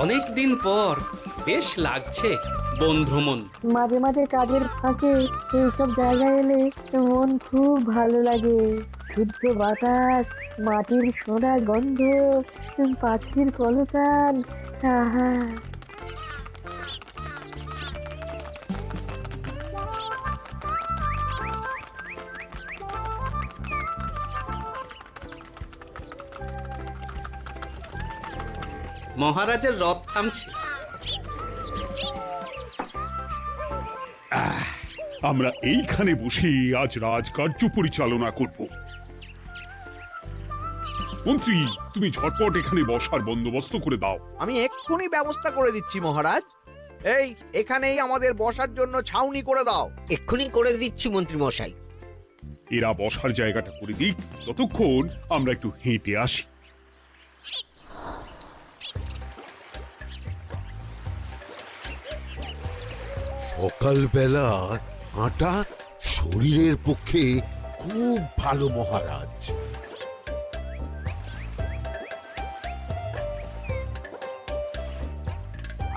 অনেক দিন পর বেশ লাগছে বন ভ্রমণ। মাঝে মাঝে কাজের ফাঁকে এইসব জায়গায় এলে মন খুব ভালো লাগে। শুদ্ধ বাতাস, মাটির সোনা গন্ধ, পাখির কলতান, আহা। মহারাজের রথ থামছে। আমরা এইখানে বসে আজ রাজকার্য পরিচালনা করব। মন্ত্রী, তুমি ঝটপট এখানে বসার বন্দোবস্ত করে দাও। আমি এক্ষুনি ব্যবস্থা করে দিচ্ছি মহারাজ। এই এখানেই আমাদের বসার জন্য ছাউনি করে দাও। এক্ষুনি করে দিচ্ছি মন্ত্রী মশাই। এরা বসার জায়গাটা করে দিক, ততক্ষণ আমরা একটু হেঁটে আসি। সকালবেলা হাঁটা শরীরের পক্ষে খুব ভালো মহারাজ।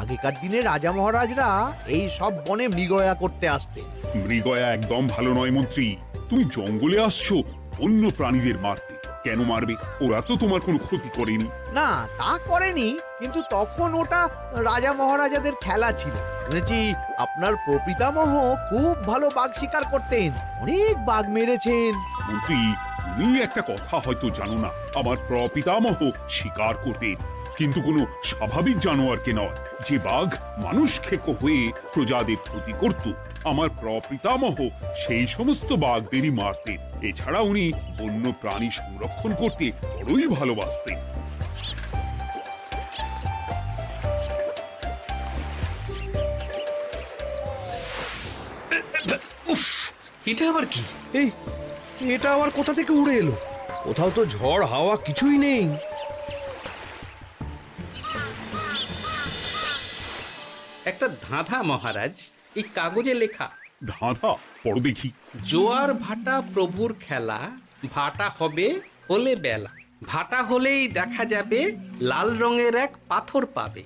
আগেকার দিনে রাজা মহারাজরা এই সব বনে মৃগয়া করতে আসতেন। মৃগয়া একদম ভালো নয় মন্ত্রী। তুমি জঙ্গলে আসছো অন্য প্রাণীদের মারতে। কেন মারবে? ওরা তো তোমার কোনো ক্ষতি করেনি। না, তা করেনি, কিন্তু তখন ওটা রাজা মহারাজাদের খেলা ছিল। শুনেছি আপনার প্রপিতামহ খুব ভালো বাঘ শিকার করতেন, অনেক বাঘ মেরেছেন। মন্ত্রী, তুমি একটা কথা হয়তো জানো না। আমার প্রপিতামহ শিকার করতেন, কিন্তু কোনো স্বাভাবিক জানোয়ারকে নয়। যে বাঘ মানুষ খেকো হয়ে প্রজাদের ক্ষতি করত, আমার প্রপিতামহ সেই সমস্ত বাঘদেরই মারতেন। এছাড়া উনি বন্য প্রাণী সংরক্ষণ করতে বড়ই ভালোবাসতেন। উফ, এটা আবার কি? এই এটা আবার কোথা থেকে উড়ে এলো? কোথাও তো ঝড় হাওয়া কিছুই নেই। একটা ধাঁধা মহারাজ, এই কাগজে লেখা। ধাঁধা? পড়ো দেখি। জোয়ার ভাটা প্রভুর খেলা, ভাটা হবে হলে বেলা। ভাটা হলেই দেখা যাবে লাল রঙের এক পাথর পাবে।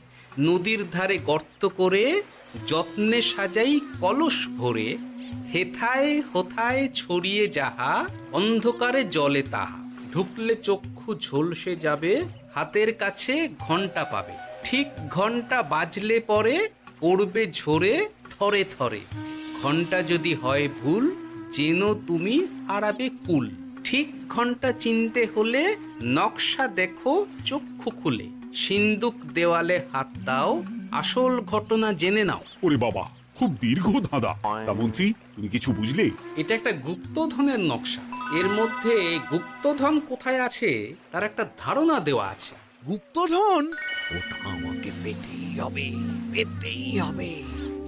নদীর ধারে গর্ত করে যত্নে সাজাই কলস ভরে। হেথায় হোথায় ছড়িয়ে যাহা, অন্ধকারে জলে তাহা। ঢুকলে চক্ষু ঝলসে যাবে, হাতের কাছে ঘন্টা পাবে। ঠিক ঘন্টা বাজলে পরে পড়বে ঝরে থরে থরে। ঘন্টা যদি হয় ভুল, যেন তুমি হারাবে কুল। ঠিক ঘন্টা চিনতে হলে নকশা দেখো চক্ষু খুলে। সিন্দুক দেওয়ালে হাত দাও, আসল ঘটনা জেনে নাও। ওরে বাবা, খুব দীর্ঘ ধাঁধা। তা মন্ত্রী, তুমি কিছু বুঝলে? এটা একটা গুপ্তধনের নকশা। এর মধ্যে গুপ্তধন কোথায় আছে তার একটা ধারণা দেওয়া আছে। গুপ্তধন? ওটা আমাকে পেতেই হবে, পেতেই হবে।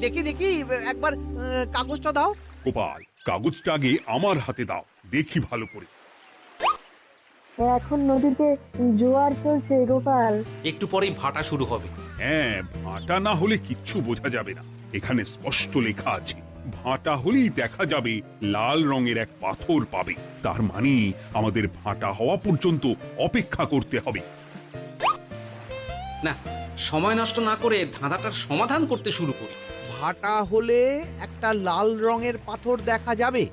দেখি দেখি, একবার কাগজটা দাও। গোপাল, কাগজটা আগে আমার হাতে দাও, দেখি ভালো করে। এখন নদীতে জোয়ার চলছে গোপাল। একটু পরেই ভাটা শুরু হবে। হ্যাঁ, ভাটা না হলে কিচ্ছু বোঝা যাবে না। এখানে স্পষ্ট লেখা আছে, ভাটা হলেই দেখা যাবে লাল রঙের এক পাথর পাবে। তার মানে আমাদের ভাটা হওয়া পর্যন্ত অপেক্ষা করতে হবে। না, সময় নষ্ট না করে ধাঁধাটার সমাধান করতে শুরু করি। ভাটা হলে একটা লাল রঙের পাথর দেখা যাবে,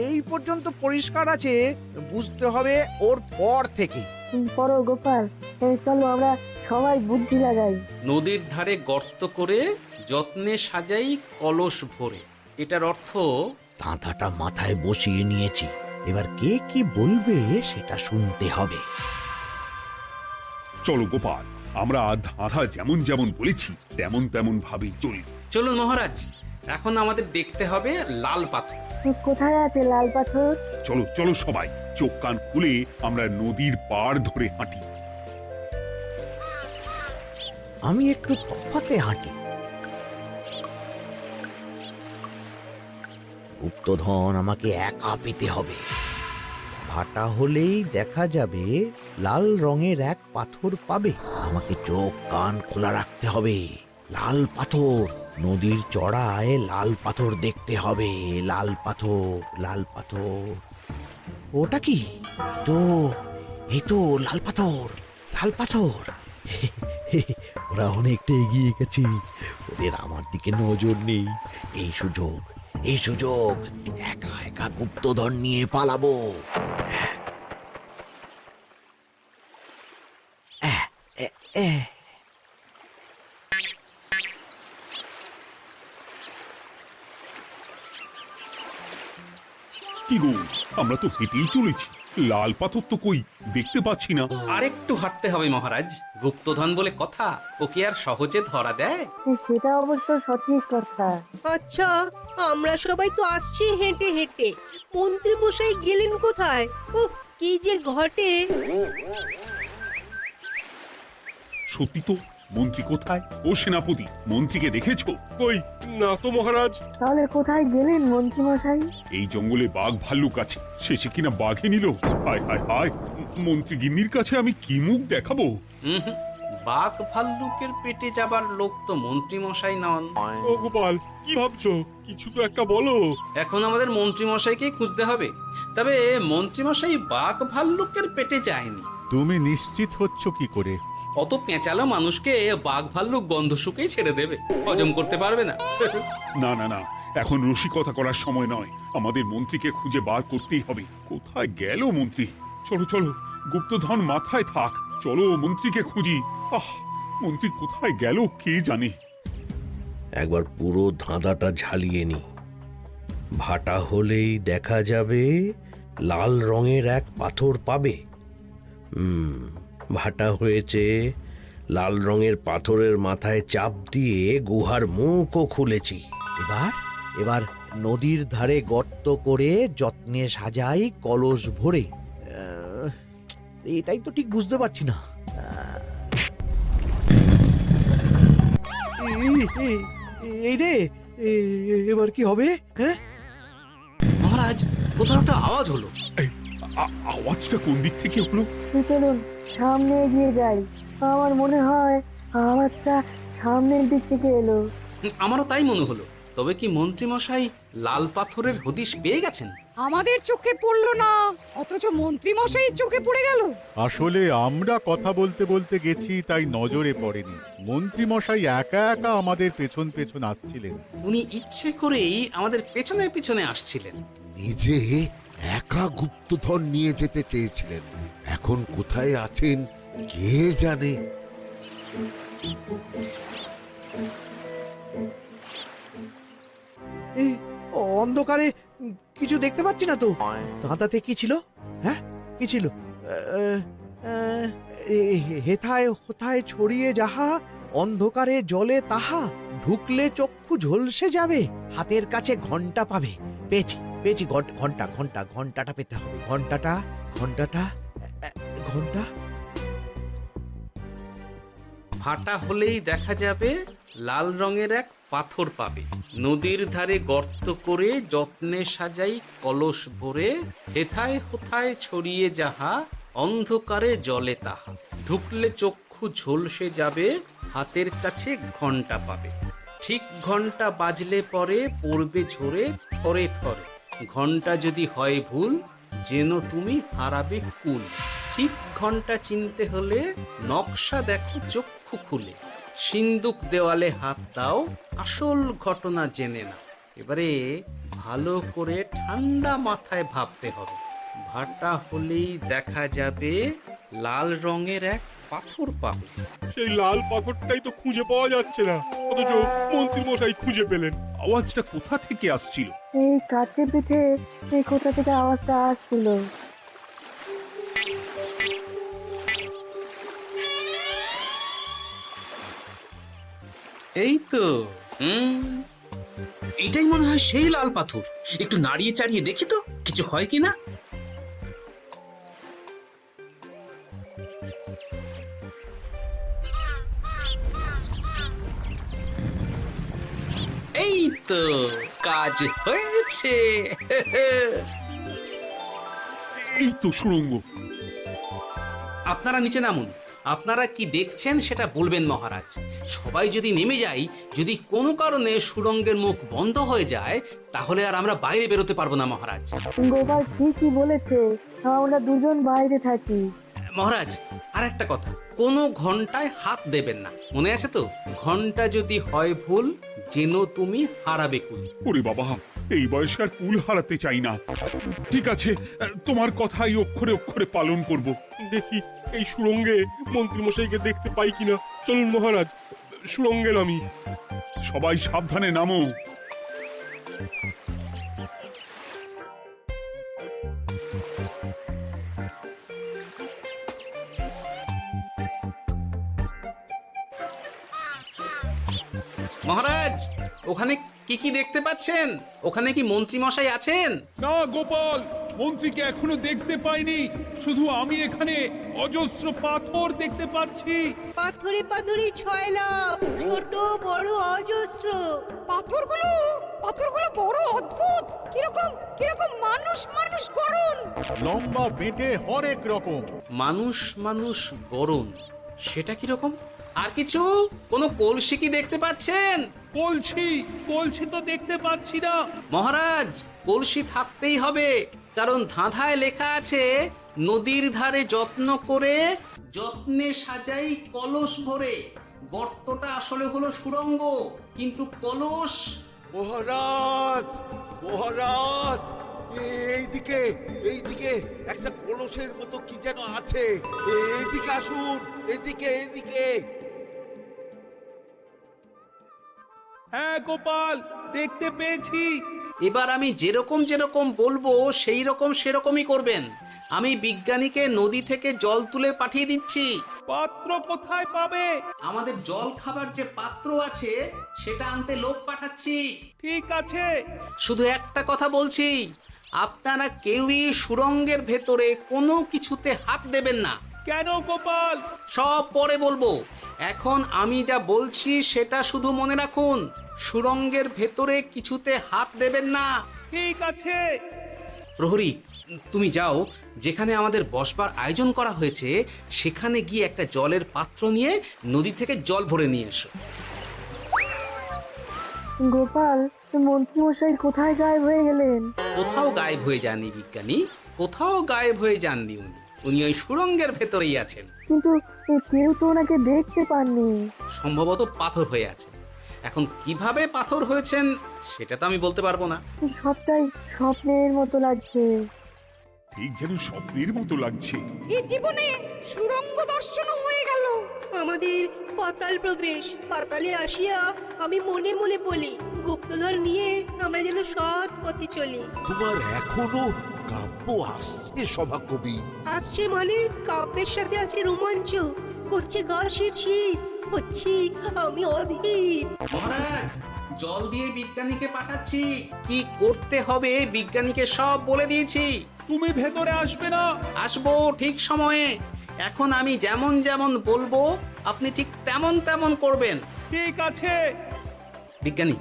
এই পর্যন্ত পরিষ্কার আছে। বুঝতে হবে ওর পর থেকে। পড়ো গোপাল, চলো আমরা সবাই বুদ্ধি লাগাই। নদীর ধারে গর্ত করে যত্নে সাজাই কলস ভরে। এটার অর্থ, ধাঁধাটা মাথায় বসিয়ে নিয়েছি, এবার কে কি বলবে সেটা শুনতে হবে। চলো গোপাল, আমরা ধাঁধা যেমন যেমন বলেছি তেমন তেমন ভাবেই চলি। চলুন মহারাজ, এখন আমাদের দেখতে হবে লাল পাথর। কোথায় আছে লাল পাথর? চলো চলো সবাই, চোখ কান খুলে আমরা নদীর পাড় ধরে হাঁটি। আমি একটু তফাতে হাঁটি। গুপ্তধন আমাকে একা পেতে হবে। ভাটা হলেই দেখা যাবে লাল রঙের এক পাথর পাবে। আমাকে চোখ কান খোলা রাখতে হবে। লাল পাথর, নদীর চড়ায় লাল পাথর দেখতে হবে। লাল পাথর, লাল পাথর। ওটা কি? এই তো লাল পাথর, লাল পাথর। ওরা অনেকটা এগিয়ে গেছে, ওদের আমার দিকে নজর নেই। এই সুযোগ, এই সুযোগ, একা একা গুপ্তধন নিয়ে পালাবো। আহ, এ- এ। কি গো, আমরা তো হেঁটেই চলেছি, লাল পাথর তো কই দেখতে পাচ্ছি না। আরেকটু হাঁটতে হবে মহারাজ, গুপ্তধন বলে কথা, ওকে আর সহজে ধরা দেয়? সেটা অবশ্য সঠিক কথা। আচ্ছা, আমরা সবাই তো আসছি হেঁটে হেঁটে, মন্ত্রী মশাই গেলেন কোথায়? ও কি যে ঘটে! সত্যি তো, মন্ত্রী কোথায়? ও সেনাপতি, মন্ত্রীকে দেখেছো? কই, না তো মহারাজ। তাহলে কোথায় গেলেন মন্ত্রী মশাই? এই জঙ্গলে বাঘ ভাল্লুক আছে, শেষে কিনা বাঘে নিল। হায় হায় হায়, মন্ত্রী গিন্নির কাছে আমি কি মুখ দেখাবো? হুম, বাঘ ভাল্লুকের পেটে যাবার লোক তো মন্ত্রী মশাই নন। ও গোপাল, কি ভাবছো? কিছু তো একটা বলো। এখন আমাদের মন্ত্রী মশাইকেই খুঁজতে হবে। তবে মন্ত্রী মশাই বাঘ ভাল্লুকের পেটে যায়নি। তুমি নিশ্চিত হচ্ছ কি করে? অত পেঁচালো মানুষকে বাঘ ভাল্লুক গন্ধ শুকেই ছেড়ে দেবে, হজম করতে পারবে না। না না না, এখন রসিকতা করার সময় নয়, আমাদের মন্ত্রীকে খুঁজে বার করতেই হবে। কোথায় গেল মন্ত্রী? চলো চলো, গুপ্তধন মাথায় থাক, চলো মন্ত্রীকে খুঁজি। আহ, মন্ত্রী কোথায় গেল কে জানে। একবার পুরো ধাঁধাটা ঝালিয়ে নি। ভাটা হলেই দেখা যাবে লাল রঙের এক পাথর পাবে। ভাটা হয়েছে, লাল রঙের পাথরের মাথায় চাপ দিয়ে গুহার মুখও খুলেছি। এবার এবার নদীর ধারে গর্ত করে যত্নে সাজাই কলস ভরে। এটাই তো ঠিক বুঝতে পারছি না। এই রে, এবার কি হবে? হ্যাঁ, মহারাজ, কোথাও একটা আওয়াজ হলো। এই, আওয়াজটা কোন দিক থেকে হলো? চলুন সামনে এগিয়ে যাই। আমার মনে হয় আওয়াজটা সামনের দিক থেকে এলো। আমারও তাই মনে হলো। তবে কি মন্ত্রী মশাই লাল পাথরের হদিশ পেয়ে গেছেন? আমাদের চোখে পড়লো না, অথচ মন্ত্রী মশাইয়ের চোখে পড়ে গেল। আসলে আমরা কথা বলতে বলতে গেছি, তাই নজরে পড়েনি। মন্ত্রী মশাই একা একা আমাদের পেছন পেছন আসছিলেন। উনি ইচ্ছে করেই আমাদের পেছনে পেছনে আসছিলেন। নিজে একা গুপ্তধন নিয়ে যেতে চেয়েছিলেন, এখন কোথায় আছেন কে জানে। অন্ধকারে কিছু দেখতে পাচ্ছি না তো। ধাঁধাতে কি ছিল? হ্যাঁ, কি ছিল? হেথায় হোথায় ছড়িয়ে যাহা, অন্ধকারে জলে তাহা, ঢুকলে চক্ষু ঝলসে যাবে, হাতের কাছে ঘন্টা পাবে। পেয়েছি পেয়েছি, ঘন্টা ঘন্টা ঘন্টাটা পেতে হবে। ঘন্টাটা ঘন্টাটা ঘন্টা। ভাটা হলেই দেখা যাবে লাল রঙের এক পাথর পাবে, নদীর ধারে গর্ত করে যত্নে সাজাই কলস ভরে, হেথায় হোথায় ছড়িয়ে যাহা, অন্ধকারে জলে তাহা, ঢুকলে চক্ষু ঝলসে যাবে, হাতের কাছে ঘন্টা পাবে। ঠিক ঘন্টা বাজলে পরে পড়বে ঝরে থরে থরে, ঘন্টা যদি হয় ভুল যেন তুমি হারাবে কুল। ঠিক ঘন্টা চিনতে হলে নকশা দেখো চক্ষু খুলে, সিন্দুক দেওয়ালে হাত দাও, আসল ঘটনা জেনে না। এবারে ভালো করে ঠান্ডা মাথায় ভাবতে হবে। ভাটা হলেই দেখা যাবে লাল রঙের এক পাথর পাবে। সেই লাল পাথরটাই তো খুঁজে পাওয়া যাচ্ছে না, অথচ মন্ত্রী মশাই খুঁজে পেলেন। আওয়াজটা কোথা থেকে আসছিল? এই কাছে পিঠে এই কোথা থেকে আওয়াজটা আসছিল। এই তো, এটাই মনে হয় সেই লাল পাথর। একটু নাড়িয়ে চাড়িয়ে দেখি তো কিছু হয় কিনা। এই তো, কাজ হয়েছে। এই তো সুড়ঙ্গ। আপনারা নিচে নামুন। আপনারা কি দেখছেন সেটা বলবেন মহারাজ। সবাই যদি নেমে যাই, যদি কোনো কারণে সুড়ঙ্গের মুখ বন্ধ হয়ে যায়, তাহলে আর আমরা বাইরে বেরোতে পারবো না মহারাজ। গোপাল ঠিকই বলেছে, আমরা দুজন বাইরে থাকি। মহারাজ আর একটা কথা, কোনো ঘন্টায় হাত দেবেন না, মনে আছে তো? ঘন্টা যদি হয় ভুল, যেন তুমি হারাবে কুল। ওরে বাবা, এই বয়সে আর কুল হারাতে চাই না। ঠিক আছে, তোমার কথাই অক্ষরে অক্ষরে পালন করব। দেখি এই সুরঙ্গে মন্ত্রীমশাইকে দেখতে পাই কিনা। চলুন মহারাজ, সুরঙ্গে নামি। সবাই সাবধানে নামো। মহারাজ, ওখানে কি কি দেখতে পাচ্ছেন? ওখানে কি মন্ত্রী মশাই আছেন? না গোপাল, মন্ত্রীকে এখনো দেখতে পাইনি। শুধু আমি এখানে অজস্র পাথর দেখতে পাচ্ছি। পাথরে পাথরে ছয়লাভ, ছোট বড় অজস্র। পাথরগুলো বড় অদ্ভুত, কিরকম কিরকম মানুষ মানুষ গড়ন। লম্বা বেঁটে হরেক রকম। মানুষ মানুষ গরম, সেটা কি রকম? আর কিছু? কোনো কলসি কি দেখতে পাচ্ছেন? কলসি তো দেখতে পাচ্ছি না। মহারাজ, কলসি থাকতেই হবে, কারণ ধাঁধায় লেখা আছে নদীর ধারে যত্ন করে যত্নে সাজাই কলস ভরে। গর্তটা আসলে হলো সুড়ঙ্গ, কিন্তু কলস। মহারাজ, মহারাজ, এইদিকে এইদিকে একটা কলসের মতো কি যেন আছে। এইদিকে আসুন, এদিকে এদিকে। হ্যাঁ গোপাল, দেখতে পেয়েছি। এবার আমি যেরকম যেরকম বলবো সেই রকম সেরকমই করবেন। আমি বিজ্ঞানীকে নদী থেকে জল তুলে পাঠিয়ে দিচ্ছি। পাত্র কোথায় পাবে? আমাদের জল খাবার যে পাত্র আছে সেটা আনতে লোক পাঠাচ্ছি। ঠিক আছে। শুধু একটা কথা বলছি, আপনারা কেউই সুড়ঙ্গের ভেতরে কোনো কিছুতে হাত দেবেন না। কেন গোপাল? সব পরে বলবো, এখন আমি যা বলছি সেটা শুধু মনে রাখুন। সুড়ঙ্গের ভেতরে কিছুতে হাত দেবেন না। ঠিক আছে। প্রহরী, তুমি যাও, যেখানে আমাদের বসবার আয়োজন করা হয়েছে সেখানে গিয়ে একটা জলের পাত্র নিয়ে নদী থেকে জল ভরে নিয়ে এসো। গোপাল, মন্ত্রীমশাই কোথায় গায়েব হয়ে গেলেন? কোথাও গায়েব হয়ে যাননি বিজ্ঞানী, কোথাও গায়েব হয়ে যাননি উনি। উনি ওই সুড়ঙ্গের ভেতরেই আছেন। কিন্তু কেউ তো ওনাকে দেখতে পাননি। সম্ভবত পাথর হয়ে আছে। এখন কিভাবে পাথর হয়েছেন সেটা তো আমি বলতে পারবো না। সবটাই স্বপ্নের মতো লাগছে। ঠিক যেন স্বপ্নের মতো লাগছে। এই জীবনে সুরঙ্গ দর্শন হয়ে গেল। আমাদের পাতাল প্রবেশ। পাতালে আসিয়া আমি মনে মনে বলি, গুপ্তধন নিয়ে আমরা যেন সৎ পথে চলি। তোমার এখনো কাব্য আসছে সভাকবি? আসছে মানে কাব্যের সাথে আছে রোমাঞ্চ, করছে গা শীত, হচ্ছি আমি অধীর। মহারাজ, জল দিয়ে বিজ্ঞানীকে পাঠাচ্ছি। কি করতে হবে বিজ্ঞানীকে সব বলে দিয়েছি। তুমি ভেতরে আসবে না? আসবো ঠিক সময়ে। এখন আমি যেমন যেমন বলবো আপনি ঠিক তেমন তেমন করবেন। ঠিক আছে। বিজ্ঞানী,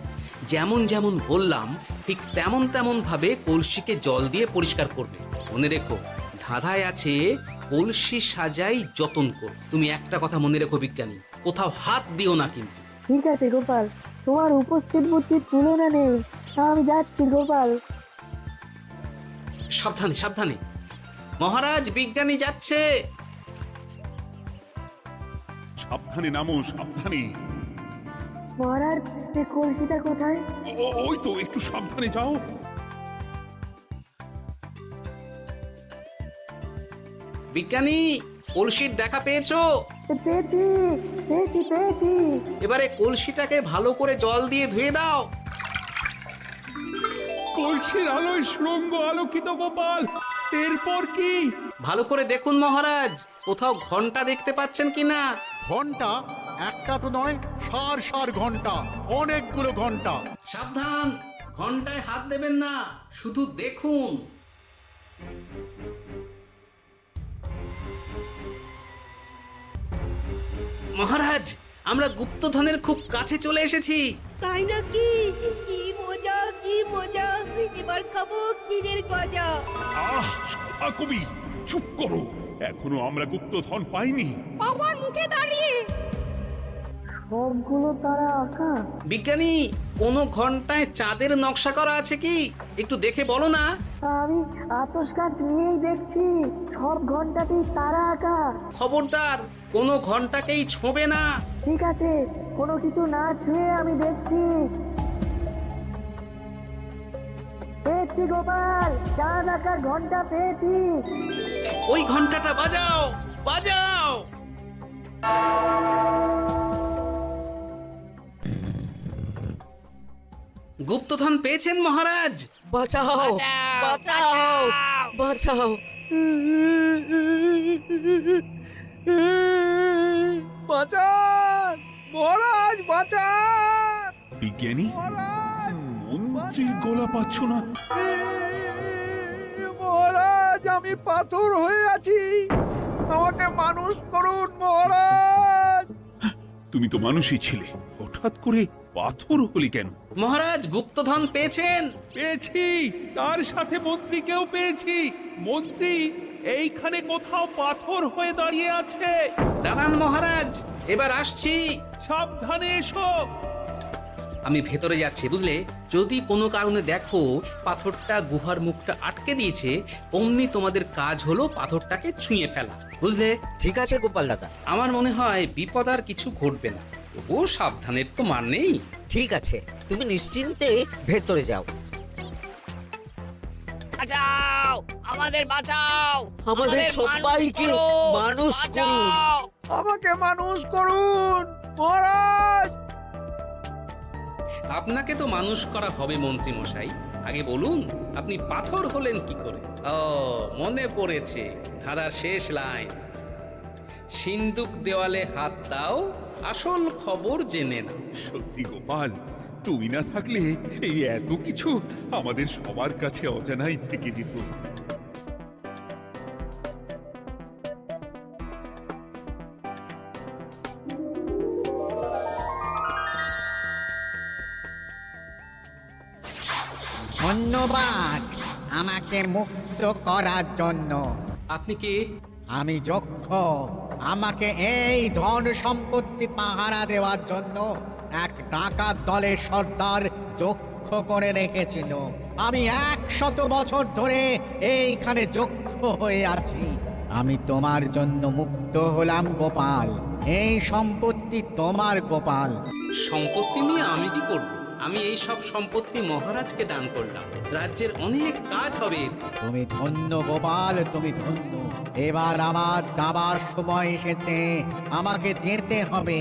যেমন যেমন বললাম ঠিক তেমন তেমন ভাবে কলসিকে জল দিয়ে পরিষ্কার করবে। মনে রেখো, ধাঁধায় আছে কলসি সাজাই যতন কর। তুমি একটা কথা মনে রেখো বিজ্ঞানী, কোথাও হাত দিও না কিন্তু। ঠিক আছে গোপাল, তোমার উপস্থিত বুদ্ধির তুলনা নেই। আমি যাচ্ছি গোপাল। সাবধানে সাবধানে। মহারাজ, বিজ্ঞানী যাচ্ছে। সাবধানে নামো, সাবধানে। মহারাজ, এই কলসিটা কোথায়? ওই তো, একটু সাবধানে যাও। বিজ্ঞানী, কলসির দেখা পেয়েছো? পেয়েছি পেয়েছি পেয়েছি। এবারে কলসিটাকে ভালো করে জল দিয়ে ধুয়ে দাও। কলসির আলোয় সুড়ঙ্গ আলোকিত গোপাল। এরপর কি? ভালো করে দেখুন মহারাজ, কোথাও ঘন্টা দেখতে পাচ্ছেন কিনা। ঘন্টা একটা তো নয়, সার সার ঘন্টা, অনেকগুলো ঘন্টা। সাবধান, ঘন্টায় হাত দেবেন না, শুধু দেখুন। মহারাজ, আমরা গুপ্তধনের খুব কাছে চলে এসেছি। তাই নাকি? কি মজা কি মজা, এবার খাবো ক্ষীরের গজা। আহ, সভাকবি চুপ করো। এখনো আমরা গুপ্তধন পাইনি। পাওয়ার মুখে দাঁড়িয়ে সবগুলো তারা আঁকা। বিজ্ঞানী, কোনো ঘন্টায় চাঁদের নকশা করা আছে কি? একটু দেখে বলো না। আমি আতস কাজ নিয়েই দেখছি, সব ঘন্টাতেই তারা আঁকা। খবরদার, কোনো ঘন্টাকেই ছোঁবে না। ঠিক আছে, কোনো কিছু না ছুঁয়ে আমি দেখছি। পেয়েছি গোপাল, চাঁদ আঁকার ঘন্টা পেয়েছি। ওই ঘন্টাটা বাজাও, বাজাও। গুপ্তধন পেয়েছেন মহারাজ? বাঁচাও, বাঁচাও, বাঁচাও। বাঁচান মহারাজ, বাঁচান বিজ্ঞানী, মহারাজ, মন্ত্রীর গলা পাচ্ছ না? মহারাজ, আমি পাথর হয়ে আছি, আমাকে মানুষ করুন মহারাজ। তুমি তো মানুষই ছিলে, হঠাৎ করে পাথর হলি কেন? মহারাজ, গুপ্তধন পেয়েছেন? পেয়েছি, তার সাথে মন্ত্রীকেও পেয়েছি। মন্ত্রী এইখানে কোথাও পাথর হয়ে দাঁড়িয়ে আছে। দাঁড়ান মহারাজ, এবার আসছি। সাবধানে এসো। আমি ভেতরে যাচ্ছি, বুঝলে? যদি কোনো কারণে দেখো পাথরটা গুহার মুখটা আটকে দিয়েছে, অমনি তোমাদের কাজ হলো পাথরটাকে ছুঁয়ে ফেলা, বুঝলে? ঠিক আছে গোপাল দাদা। আমার মনে হয় বিপদ আর কিছু ঘটবে না, তবুও সাবধানের তো মান নেই। ঠিক আছে, তুমি নিশ্চিন্তে ভেতরে যাও। বাঁচাও, আমাদের বাঁচাও, আমাদের সবাইকে মানুষ করুন। আমাকে মানুষ করুন মহারাজ। আপনাকে তো মানুষ করা হবে মন্ত্রী মশাই। আগে বলুন, আপনি পাথর হলেন কি করে? ও, মনে পড়েছে, ধারার শেষ লাইন, সিন্দুক দেওয়ালে হাত দাও, আসল খবর জেনে না। সত্যি গোপাল, তুমি না থাকলে এই এত কিছু আমাদের সবার কাছে অজানাই থেকে যেত। ধন্যবাদ আমাকে মুক্ত করার জন্য। আপনি কে? আমি যক্ষ। আমাকে এই ধন সম্পত্তি পাহারা দেওয়ার জন্য এক ডাকাত দলের সর্দার যক্ষ করে রেখেছিল। আমি 100 বছর ধরে এইখানে যক্ষ হয়ে আছি। আমি তোমার জন্য মুক্ত হলাম গোপাল। এই সম্পত্তি তোমার গোপাল। সম্পত্তি নিয়ে আমি কি করব? আমি এই সব সম্পত্তি মহারাজকে দান করলাম, রাজ্যের অনেক কাজ হবে। তুমি ধন্য গোপাল, তুমি ধন্য। এবার আমার যাবার সময় এসেছে, আমাকে যেতে হবে।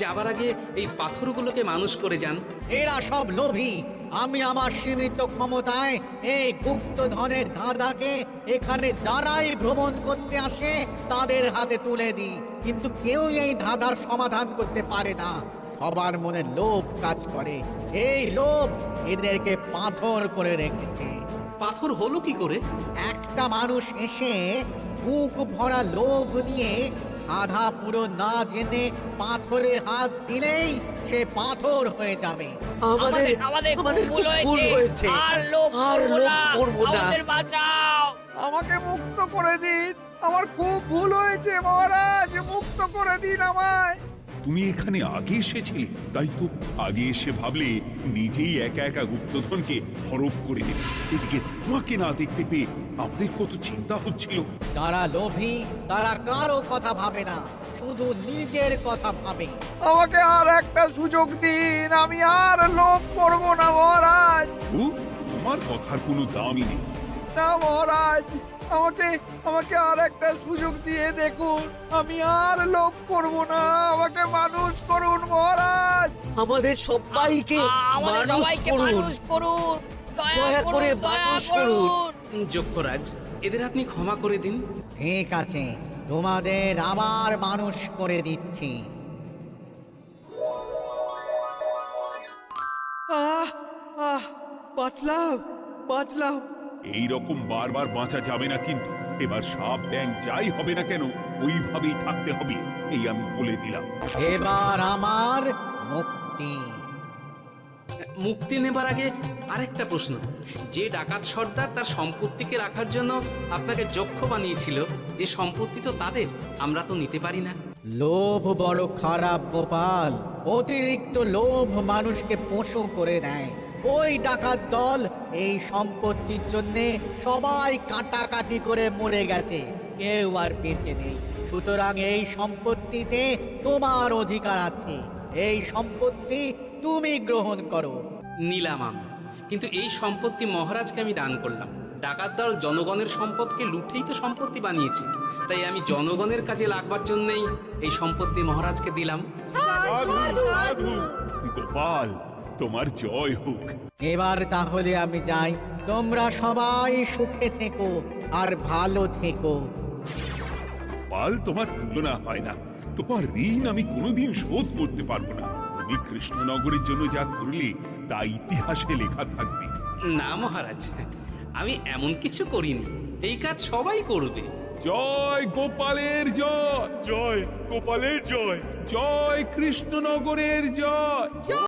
যাবার আগে এই পাথরগুলোকে মানুষ করে যান। এরা সব লোভী। আমি আমার সীমিত ক্ষমতায় এই গুপ্তধনের ধাঁধাকে এখানে যারাই ভ্রমণ করতে আসে তাদের হাতে তুলে দিই, কিন্তু কেউ এই ধাঁধার সমাধান করতে পারে না। সবার মনে লোভ কাজ করে, এই লোভ এদেরকে পাথর করে রেখেছে। পাথর হলো কি করে? একটা মানুষ এসে বুক ভরা লোভ নিয়ে আধা পুরো না জেনে পাথরে হাত দিলেই সে পাথর হয়ে যাবে। আমাদের ভুল হয়েছে, আর লোভ করব না, আমাদের বাঁচাও। আমাকে মুক্ত করে দিন, আমার খুব ভুল হয়েছে মহারাজ, মুক্ত করে দিন আমায়। তুমি এখানে আগে এসেছিলে, তাই তো আগে এসে ভাবলে নিজেই একা একা গুপ্তধনকে হরপ করে দেবে। এদিকে তোমাকে না দেখতে পেয়ে আমাদের কত চিন্তা হচ্ছিল। যারা লোভী তারা কারো কথা ভাবে না, শুধু নিজের কথা ভাবে। আমাকে আর একটা সুযোগ দিন, আমি আর লোভ করব না মহারাজ। তোমার কথার কোনো দামই নেই। না মহারাজ, আমাকে আর একটা সুযোগ দিয়ে দেখুন, আমি আর লোভ করব না, আমাকে মানুষ করুন মহারাজ। আমাদের সবাইকে মানুষ করুন, দয়া করে মানুষ করুন। যক্ষরাজ, এদের আপনি ক্ষমা করে দিন। ঠিক আছে, তোমাদের আবার মানুষ করে দিচ্ছি। বাঁচলাম। এই রকম বারবার বাঁচা যাবে না, কিন্তু এবার সাপ ব্যাং যাই হবে না কেন ওইভাবেই থাকতে হবে, এই আমি বলে দিলাম। এবার আমার মুক্তি। মুক্তি নেবার আগে আরেকটা প্রশ্ন, যে ডাকাত সর্দার তার সম্পত্তিকে রাখার জন্য আপনাকে যক্ষ বানিয়েছিল, এই সম্পত্তি তো তাদের, আমরা তো নিতে পারি না। লোভ বড় খারাপ গোপাল, অতিরিক্ত লোভ মানুষকে পশু করে দেয়। ওই ডাকাত দল এই সম্পত্তির জন্য সবাই কাটাকাটি করে মরে গেছে, কেউ আর বেঁচে নেই। সুতরাং এই সম্পত্তিতে তোমার অধিকার আছে, এই সম্পত্তি তুমি গ্রহণ করো। নিলাম আমি, কিন্তু এই সম্পত্তি মহারাজকে আমি দান করলাম। ডাকাত দল জনগণের সম্পদকে লুঠেই তো সম্পত্তি বানিয়েছে, তাই আমি জনগণের কাজে লাগবার জন্যই এই সম্পত্তি মহারাজকে দিলাম। গোপাল, তোমার জয় হোক। এবার তাহলে আমি যাই, তোমরা সবাই সুখে থেকো আর ভালো থেকো। গোপাল, তোমার তুলনা হয় না। তোমার ঋণ আমি কোনোদিন শোধ করতে পারবো না। তুমি কৃষ্ণনগরের জন্য যা করলে তা ইতিহাসে লেখা থাকবে। না মহারাজ, আমি এমন কিছু করিনি, এই কাজ সবাই করবে। জয় গোপালের জয়, জয় গোপালের জয়। জয় কৃষ্ণনগরের জয়।